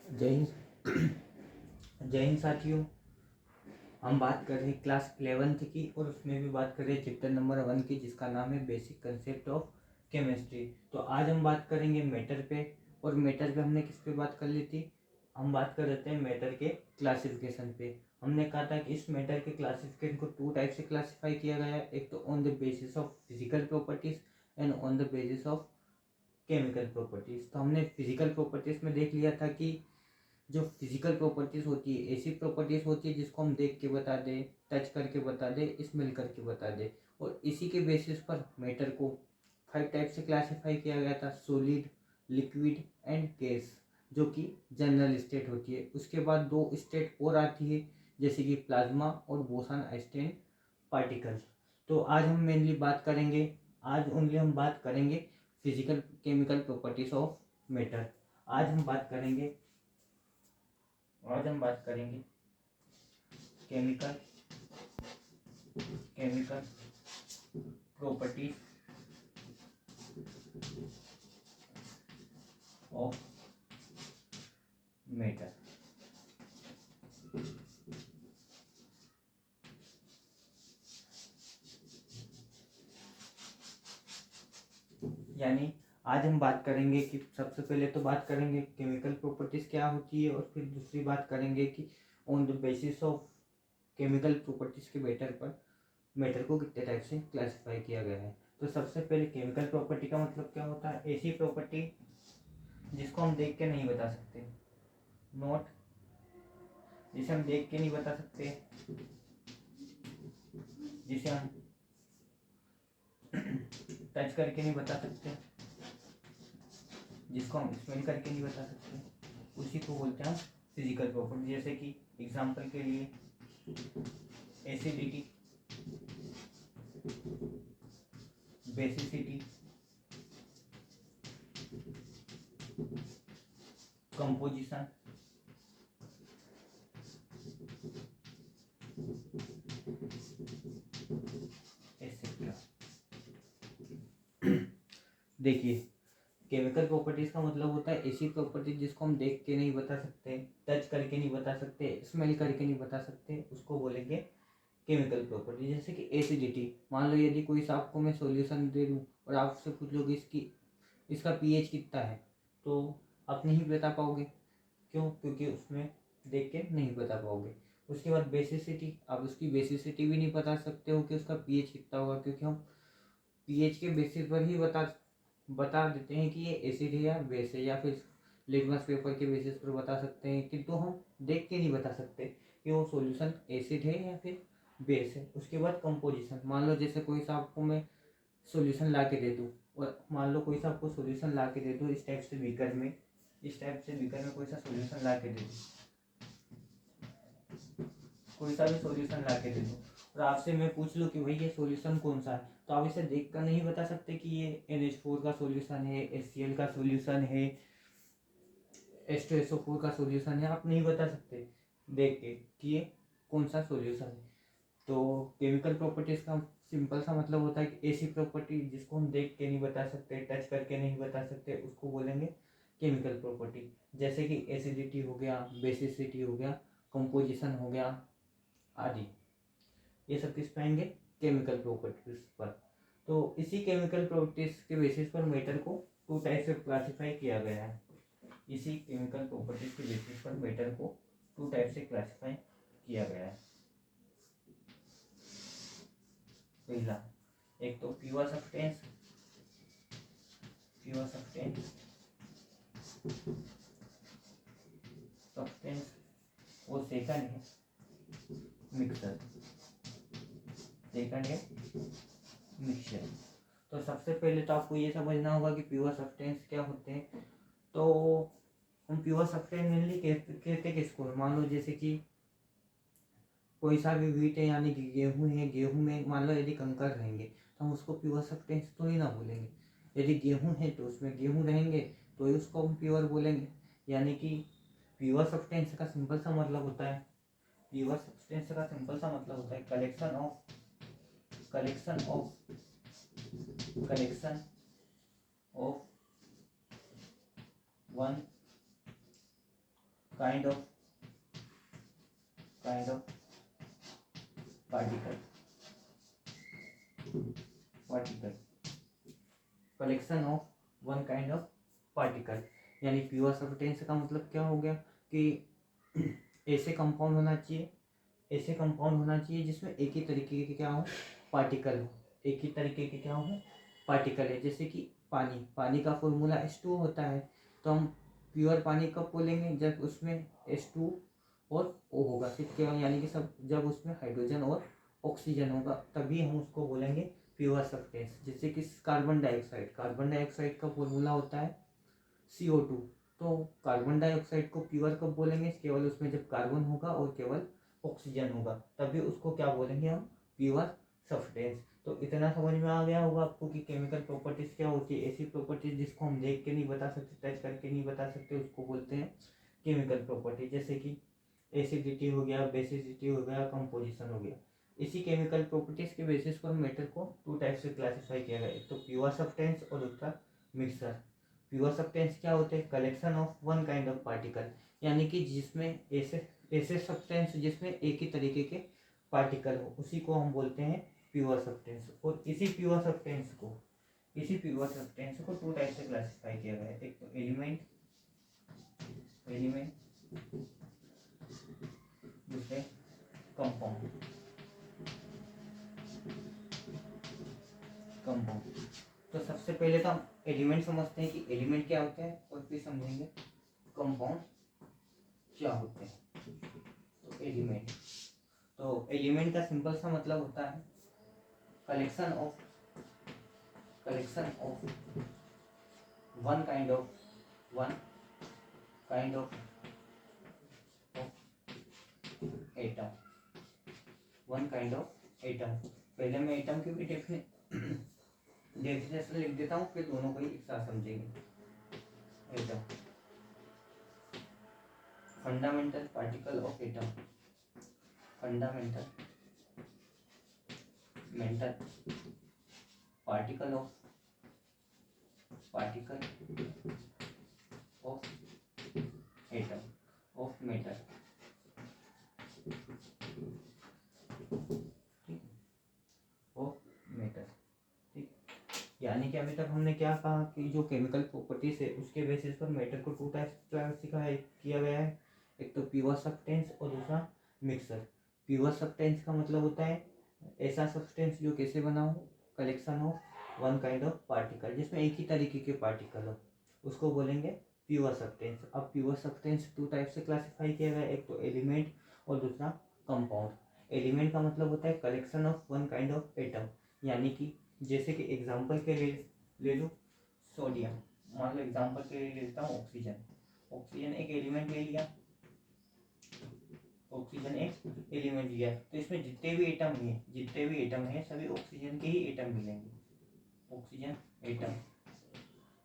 जय हिंद। जय हिंद साथियों। हम बात कर रहे हैं क्लास 11th की और उसमें भी बात कर रहे हैं चैप्टर नंबर 1 की, जिसका नाम है बेसिक कंसेप्ट ऑफ केमिस्ट्री। तो आज हम बात करेंगे मैटर पे, और मैटर पे हमने किस पे बात कर ली थी? हम बात कर रहे थे मैटर के क्लासिफिकेशन पे। हमने कहा था कि इस मैटर के क्लासिफिकेशन को 2 टाइप से क्लासीफाई किया गया है, एक तो on the basis of physical properties and on the basis of chemical properties. तो हमने फिजिकल प्रॉपर्टीज में देख लिया था कि जो फिजिकल प्रॉपर्टीज होती है ऐसी प्रॉपर्टीज होती है जिसको हम देख के बता दें, टच करके बता दें, स्मेल करके बता दें, और इसी के बेसिस पर मैटर को 5 टाइप से क्लासिफाई किया गया था: सॉलिड, लिक्विड एंड गैस, जो कि जनरल स्टेट होती है। उसके बाद 2 स्टेट और आती है, जैसे कि प्लाज्मा और बोसन आइंस्टाइन पार्टिकल्स। तो आज हम मेनली बात करेंगे, आज ओनली हम बात करेंगे physical chemical properties of matter. आज हम बात करेंगे chemical chemical properties of matter. यानी आज हम बात करेंगे कि सबसे पहले तो बात करेंगे केमिकल प्रॉपर्टीज क्या होती है, और फिर दूसरी बात करेंगे कि on the basis of chemical properties के मैटर को कितने टाइप से क्लासिफाई किया गया है। तो सबसे पहले केमिकल प्रॉपर्टी का मतलब क्या होता है? ऐसी प्रॉपर्टी जिसको हम देख के नहीं बता सकते, नॉट जिसे हम देख के नहीं बता सकते, जिसे हम टच करके नहीं बता सकते, जिसको हम स्मेल करके नहीं बता सकते, उसी को बोलते हैं हम फिजिकल प्रॉपर्टी। जैसे कि एग्जांपल के लिए एसिडिटी, बेसिसिटी, कंपोजिशन, एक्सेट्रा। देखिए, केमिकल प्रॉपर्टीज का मतलब होता है ऐसी प्रॉपर्टीज जिसको हम देख के नहीं बता सकते, टच करके नहीं बता सकते, स्मेल करके नहीं बता सकते, उसको बोलेंगे केमिकल प्रॉपर्टी। जैसे कि एसिडिटी, मान लो यदि कोई सा आपको मैं सॉल्यूशन दे दूं और आपसे पूछ लो कि इसका पीएच कितना है, तो आप नहीं बता पाओगे। क्यों? क्योंकि उसमें देख के नहीं बता पाओगे। उसके बाद बेसिसिटी, आप उसकी बेसिसिटी भी नहीं बता सकते हो कि उसका पीएच कितना होगा, क्योंकि हम पीएच के बेसिस पर ही बता देते हैं कि ये एसिड है या बेस है, या फिर लिटमस पेपर के बेसिस पर बता सकते हैं, किंतु हम देख के नहीं बता सकते कि वो सॉल्यूशन एसिड है या फिर बेस है। उसके बाद कंपोजिशन, मान लो जैसे कोई सा आपको मैं सॉल्यूशन ला के दे दूँ, और मान लो कोई सा आपको सॉल्यूशन ला के दे दूँ इस टाइप से बीकर में कोई सा सॉल्यूशन ला के दे दूँ, कोई सा भी सॉल्यूशन ला के दे दूँ, और आपसे मैं पूछ लूँ कि भाई ये सॉल्यूशन कौन सा है, तो आप इसे देख कर नहीं बता सकते कि ये NH4 का सॉल्यूशन है, HCl का सॉल्यूशन है, H2SO4 का सॉल्यूशन है। आप नहीं बता सकते देख के कि ये कौन सा सॉल्यूशन है। तो केमिकल प्रॉपर्टीज का सिंपल सा मतलब होता है कि ऐसी प्रॉपर्टी जिसको हम देख के नहीं बता सकते, टच करके नहीं बता सकते, उसको बोलेंगे केमिकल प्रॉपर्टी। जैसे कि एसिडिटी हो गया, बेसिसिटी हो गया, कंपोजिशन हो गया आदि, ये सब किस पाएंगे? केमिकल प्रॉपर्टीज पर। तो इसी केमिकल प्रॉपर्टीज के बेसिस पर मैटर को 2 टाइप से क्लासिफाई किया गया है। इसी केमिकल प्रॉपर्टीज के बेसिस पर मैटर को 2 टाइप से क्लासिफाई किया गया है। पहला, एक तो प्योर सब्सटेंस और सेकंड है मिक्सचर। तो सबसे पहले तो आपको ये समझना होगा कि प्योर सब्सटेंस क्या होते हैं। तो हम प्योर सब्सटेंस मेनली कहते किसको? मान लो जैसे कि कोई सा भी व्हीट है, यानी कि गेहूं है, गेहूं में मान लो यदि कंकर रहेंगे तो हम उसको प्योर सब्सटेंस तो ही ना बोलेंगे। यदि गेहूं है तो उसमें गेहूं रहेंगे तो ही उसको हम प्योर बोलेंगे। यानी कि प्योर सब्सटेंस का सिंपल सा मतलब होता है collection of one kind of particle collection of one kind of particle. यानी प्योर सब्सटेंस का मतलब क्या हो गया कि ऐसे कंपाउंड होना चाहिए, ऐसे कंपाउंड होना चाहिए जिसमें एक ही तरीके के क्या हो, पार्टिकल हो, एक ही तरीके के क्या हो, पार्टिकल है। जैसे कि पानी का फॉर्मूला H2 होता है, तो हम प्योर पानी कब बोलेंगे, जब उसमें H2 और O होगा, सिर्फ केवल, यानी कि सब जब उसमें हाइड्रोजन और ऑक्सीजन होगा तभी हम उसको बोलेंगे प्योर सब्सटेंस। जैसे कि कार्बन डाइऑक्साइड का फॉर्मूला होता है CO2, तो कार्बन डाइऑक्साइड को प्योर कब बोलेंगे, केवल उसमें जब कार्बन होगा और केवल ऑक्सीजन होगा, तभी उसको क्या बोलेंगे हम, प्योर सब्सटेंस। तो इतना समझ में आ गया होगा आपको कि केमिकल प्रॉपर्टीज क्या होती है। ऐसी प्रॉपर्टीज जिसको हम देख के नहीं बता सकते, टच करके नहीं बता सकते, उसको बोलते हैं केमिकल प्रॉपर्टी। जैसे कि एसिडिटी हो गया, बेसिसिटी हो गया, कंपोजिशन हो गया। इसी केमिकल प्रॉपर्टीज के बेसिस पर मैटर को टू टाइप से क्लासिफाई किया गया, एक तो प्योर सब्सटेंस और दूसरा मिक्सर। प्योर सब्सटेंस क्या होते हैं, collection of one kind of particle, यानी कि जिसमें ऐसे सब्सटेंस जिसमें एक ही तरीके के पार्टिकल हो, उसी को हम बोलते हैं प्योर सब्सटेंस। और इसी प्योर सब्सटेंस को टू टाइप से क्लासिफाई किया गया है, एक तो एलिमेंट, दूसरे कंपाउंड। तो सबसे पहले तो हम एलिमेंट समझते हैं कि एलिमेंट क्या होता है, और फिर समझेंगे कंपाउंड क्या होते हैं। तो एलिमेंट का सिंपल सा मतलब होता है collection of one kind of atom, पहले मैं एटम की भी डेफिनेशन लिख देता हूँ, फिर दोनों को ही एक साथ समझेंगे। Atom, fundamental particle of atom, particle of atom of matter. ठीक, यानी कि अभी तक हमने क्या कहा कि जो केमिकल प्रॉपर्टीज है उसके बेसिस पर मैटर को टू टाइप्स किया गया है, एक तो प्योर सब्सटेंस और दूसरा मिक्सर। प्योर सब्सटेंस का मतलब होता है ऐसा सब्सटेंस जो कैसे बना हो, collection of one kind of particle, जिसमें एक ही तरीके के पार्टिकल हो, उसको बोलेंगे प्योर सब्सटेंस। अब प्योर सब्सटेंस टू टाइप से क्लासिफाई किया गया है, एक तो एलिमेंट और दूसरा कंपाउंड। एलिमेंट का मतलब होता है collection of one kind of atom, यानी कि जैसे कि एग्जांपल के लिए ले लो सोडियम, मान लो एग्जांपल के लिए लेता हूँ ऑक्सीजन एक एलिमेंट ले लिया, तो इसमें जितने भी एटम है सभी ऑक्सीजन के ही एटम मिलेंगे, ऑक्सीजन एटम।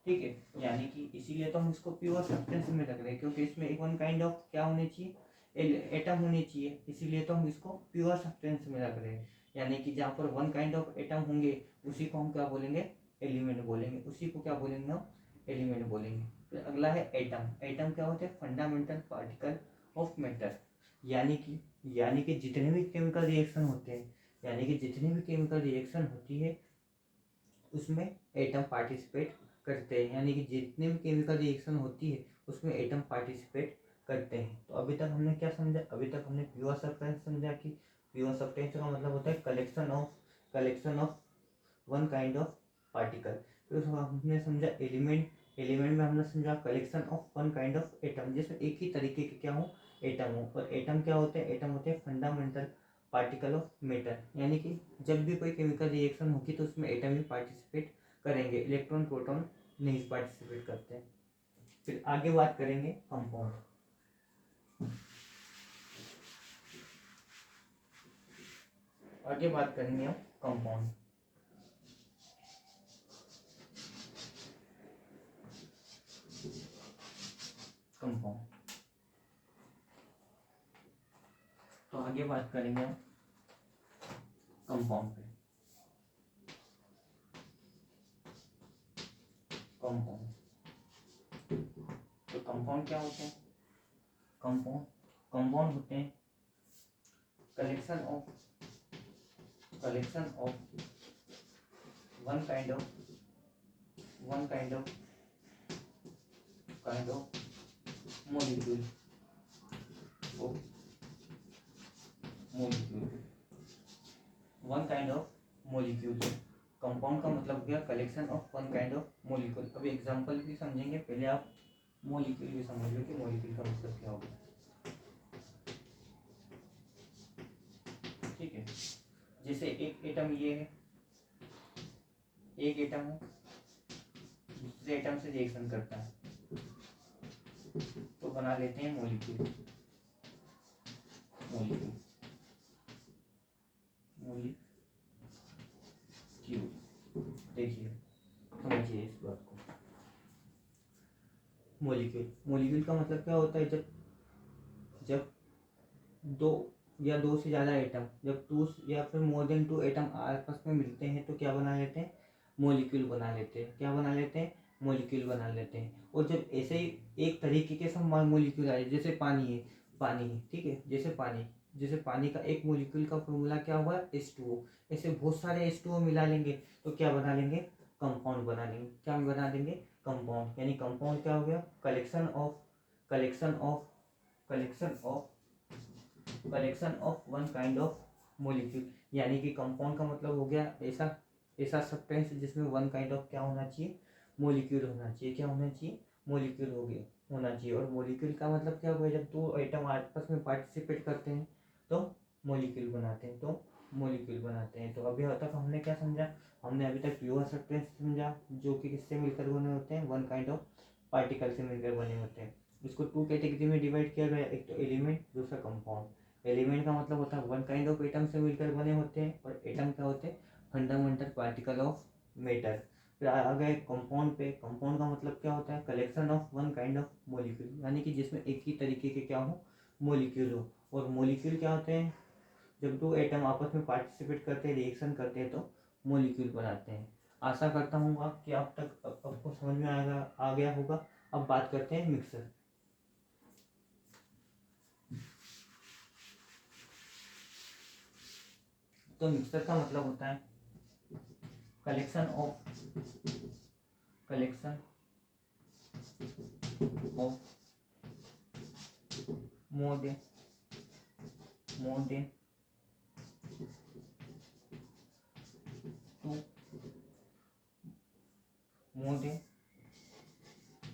ठीक है, यानी कि इसीलिए तो हम इसको प्योर सब्सटेंस में रख रहे हैं, क्योंकि इसमें एक वन काइंड ऑफ क्या होने चाहिए, एटम होने चाहिए, इसीलिए तो हम इसको प्योर सब्सटेंस में रख रहे हैं। यानी कि जहाँ पर वन काइंड ऑफ एटम होंगे उसी को हम क्या बोलेंगे, एलिमेंट बोलेंगे, उसी को क्या बोलेंगे हम, एलिमेंट बोलेंगे। फिर अगला है एटम क्या होते हैं, फंडामेंटल पार्टिकल ऑफ मैटर। यानी कि जितने भी केमिकल रिएक्शन होती है उसमें एटम पार्टिसिपेट करते हैं, यानी कि जितने भी केमिकल रिएक्शन होती है उसमें एटम पार्टिसिपेट करते हैं। तो अभी तक हमने क्या समझा, अभी तक हमने प्योर सब्सटेंस समझा कि प्योर सब्सटेंस का मतलब होता है collection of one kind of particle. फिर हमने समझा एलिमेंट में हमने समझा collection of one kind of atom, जिसमें एक ही तरीके के क्या हो, एटम हो। और एटम क्या होते हैं, एटम होते हैं फंडामेंटल पार्टिकल ऑफ मैटर, यानी कि जब भी कोई केमिकल रिएक्शन होगी तो उसमें एटम ही पार्टिसिपेट करेंगे, इलेक्ट्रॉन प्रोटॉन नहीं पार्टिसिपेट करते हैं। फिर आगे बात करेंगे कंपाउंड। हम कंपाउंड। तो आगे बात करेंगे हम कंपाउंड पे। तो कंपाउंड क्या होते हैं, कंपाउंड कंपाउंड होते हैं collection of one kind of molecule one kind of molecule. Compound का मतलब हो गया collection of one kind of molecule. अभी एग्जांपल भी समझेंगे, पहले आप मोलिक्यूल भी समझ लो कि मोलिक्यूल का मतलब क्या होगा। ठीक है, जैसे एक एटम ये है, एक एटम है, दूसरे एटम से रिएक्शन करता है तो बना लेते हैं मोलिक्यूल। देखिए समझिए इस बात को। मोलिक्यूल का मतलब क्या होता है, जब दो से ज़्यादा एटम, जब टू या फिर मोर देन टू एटम आपस में मिलते हैं तो क्या बना लेते हैं, मोलिक्यूल बना लेते हैं। क्या बना लेते हैं, मोलिक्यूल बना लेते हैं। और जब ऐसे ही एक तरीके के सब मोलिक्यूल आए, जैसे पानी है, ठीक है, जैसे पानी का एक मोलिक्यूल का फॉर्मूला क्या हुआ, H2O। ऐसे बहुत सारे H2O मिला लेंगे तो क्या बना लेंगे, कंपाउंड बना लेंगे। क्या बना देंगे, कंपाउंड। यानी कंपाउंड क्या हो गया, collection of one kind of molecule. यानी कि कंपाउंड का मतलब हो गया ऐसा सब्सटेंस जिसमें वन काइंड ऑफ क्या होना चाहिए, मोलिक्यूल होना चाहिए। क्या होना चाहिए, मोलिक्यूल होना चाहिए। और मोलिक्यूल का मतलब क्या हुआ, जब दो एटम आपस में पार्टिसिपेट करते हैं तो मोलिक्यूल बनाते हैं, तो अभी तक हमने क्या समझा, हमने अभी तक प्योर सब्सटेंस समझा जो कि किससे मिलकर बने होते हैं, वन काइंड ऑफ पार्टिकल से मिलकर बने होते हैं। इसको टू कैटेगरी में डिवाइड किया गया, एक तो एलिमेंट, दूसरा कंपाउंड। एलिमेंट का मतलब होता है वन काइंड ऑफ एटम से मिलकर बने होते हैं, और एटम क्या होते हैं, फंडामेंटल पार्टिकल ऑफ मैटर। फिर आ गए कंपाउंड पे। कंपाउंड का मतलब क्या होता है, collection of one kind of molecule, यानी कि जिसमें एक ही तरीके के क्या हो, मोलिक्यूल हो। और मोलिक्यूल क्या होते हैं, जब दो एटम आपस में पार्टिसिपेट करते हैं, रिएक्शन करते हैं तो मोलिक्यूल बनाते हैं। आशा करता हूँ कि आप तक आपको समझ में आ गया होगा। अब बात करते हैं मिक्सर। तो मिक्सर का मतलब होता है collection of more than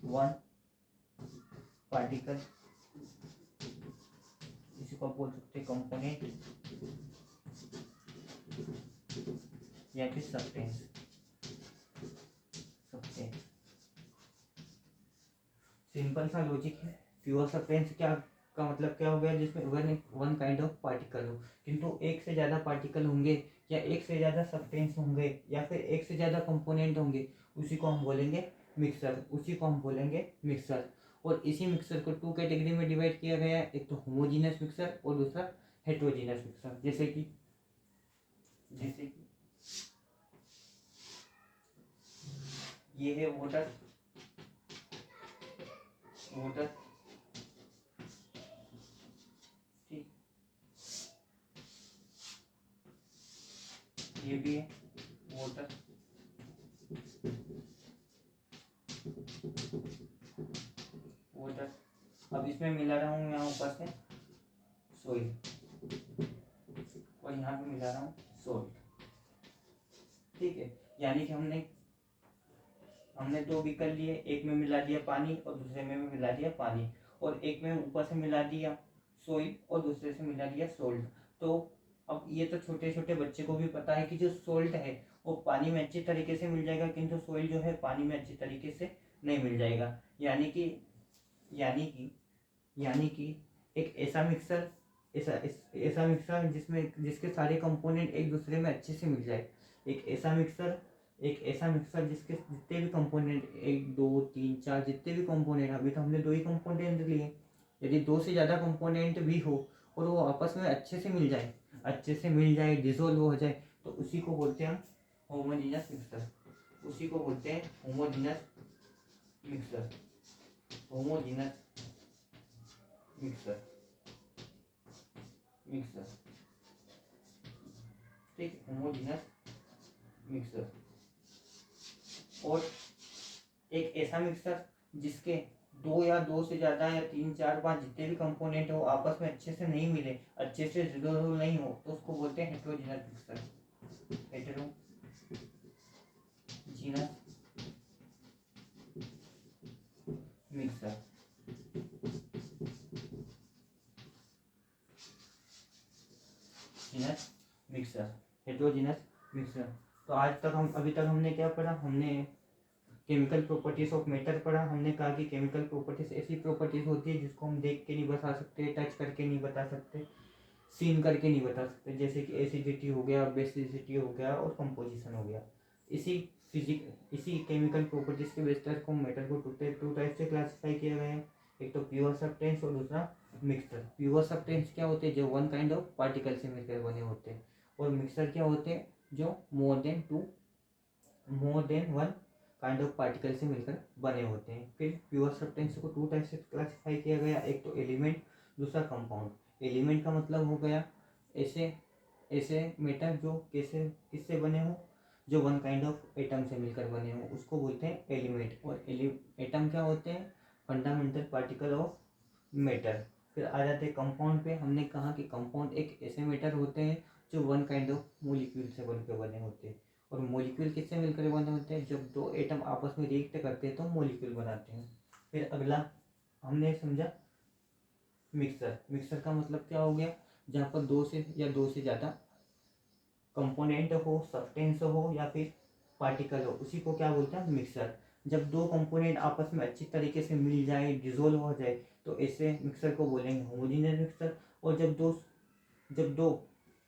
one particle, इसी को आप बोल सकते हैं कंपोनेंट या फिर सब्सटेंस। सिंपल सा लॉजिक है। प्योर सब्सटेंस क्या का मतलब क्या हो गया, जिसमें वन काइंड ऑफ पार्टिकल हो, किंतु एक से ज़्यादा पार्टिकल होंगे या एक से ज़्यादा सब्सटेंस होंगे या फिर एक से ज़्यादा कंपोनेंट होंगे, उसी को हम बोलेंगे मिक्सर। और इसी मिक्सर को टू कैटेगरी में डिवाइड किया गया है, एक तो होमोजीनियस मिक्सर और दूसरा हेट्रोजीनियस मिक्सर। जैसे कि ये है वाटर, ठीक, ये भी है वाटर, अब इसमें मिला रहा हूँ यहाँ ऊपर से सोइल और यहाँ पे मिला रहा हूँ सोल्ट। ठीक है, यानी कि हमने दो बीकर लिए, एक में मिला दिया पानी और दूसरे में मिला दिया पानी, और एक में ऊपर से मिला दिया सोइल और दूसरे से मिला दिया सोल्ट। तो अब ये तो छोटे छोटे बच्चे को भी पता है कि जो सोल्ट है वो पानी में अच्छी तरीके से मिल जाएगा, किंतु सोइल जो है पानी में अच्छी तरीके से नहीं मिल जाएगा। यानी कि एक ऐसा मिक्सर जिसके सारे कंपोनेंट एक दूसरे में अच्छे से मिल जाए। एक ऐसा मिक्सर जिसके जितने भी कंपोनेंट, एक दो तीन चार जितने भी कंपोनेंट, अभी तो हमने दो ही कंपोनेंट लिए, यदि दो से ज़्यादा कंपोनेंट भी हो और वो आपस में अच्छे से मिल जाए, डिसोल्व हो जाए, तो उसी को बोलते हैं हम homogeneous mixer. Homogeneous mixer, mixer, ठीक, होमोजेनस मिक्सर। और एक ऐसा मिक्सर जिसके दो या दो से ज्यादा या तीन चार पांच जितने भी कंपोनेंट हो आपस में अच्छे से नहीं मिले, अच्छे से जुड़े नहीं हो, तो उसको बोलते हैं heterogeneous mixer. Heterogeneous mixer. Mixer, heterogeneous mixer. तो आज तक अभी तक हमने क्या पढ़ा, हमने केमिकल प्रॉपर्टीज ऑफ मैटर पढ़ा। हमने कहा कि केमिकल प्रॉपर्टीज ऐसी प्रॉपर्टीज होती है जिसको हम देख के नहीं बता सकते, टच करके नहीं बता सकते, सीन करके नहीं बता सकते, जैसे कि एसिडिटी हो गया, बेसिसिटी हो गया और कंपोजिशन हो गया। इसी केमिकल प्रॉपर्टीज के बेस पर मैटर को टू टाइप से क्लासिफाई किया गया है। एक तो प्योर सब्सटेंस और दूसरा मिक्सर। प्योर सब्सटेंस क्या होते हैं, जो वन काइंड ऑफ पार्टिकल से मिलकर बने होते हैं। और मिक्सर क्या होते हैं, जो more than one kind of particle से मिलकर बने होते हैं। फिर प्योर सब्सटेंस को टू टाइप से क्लासिफाई किया गया, एक तो एलिमेंट, दूसरा कंपाउंड। एलिमेंट का मतलब हो गया ऐसे ऐसे मेटल जो किससे बने हो, जो वन काइंड ऑफ एटम से मिलकर बने हो, उसको बोलते हैं एलिमेंट। और एटम क्या होते हैं, फंडामेंटल पार्टिकल ऑफ मैटर। फिर आ जाते हैं कंपाउंड पे। हमने कहा कि कंपाउंड एक ऐसे मैटर होते हैं जो वन काइंड ऑफ मोलिक्यूल से बनकर बने होते हैं। और मोलिक्यूल किससे मिलकर बने होते हैं, जब दो एटम आपस में रिएक्ट करते हैं तो मोलिक्यूल बनाते हैं। फिर अगला हमने समझा मिक्सर। मिक्सर का मतलब क्या हो गया, जहाँ पर दो से ज़्यादा कंपोनेंट हो, सब्सटेंस हो या फिर पार्टिकल हो, उसी को क्या बोलते हैं, मिक्सर। जब दो कंपोनेंट आपस में अच्छी तरीके से मिल जाए, डिजोल्व हो जाए, तो ऐसे मिक्सर को बोलेंगे होमोजेनियस मिक्सर। और जब दो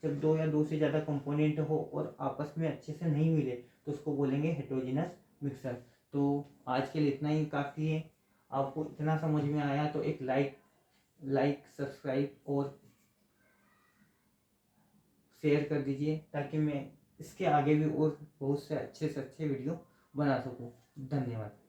जब दो या दो से ज़्यादा कंपोनेंट हो और आपस में अच्छे से नहीं मिले, तो उसको बोलेंगे हेटेरोजेनस मिक्सर। तो आज के लिए इतना ही काफ़ी है। आपको इतना समझ में आया तो एक लाइक सब्सक्राइब और शेयर कर दीजिए, ताकि मैं इसके आगे भी और बहुत से अच्छे वीडियो बना सकूं। धन्यवाद।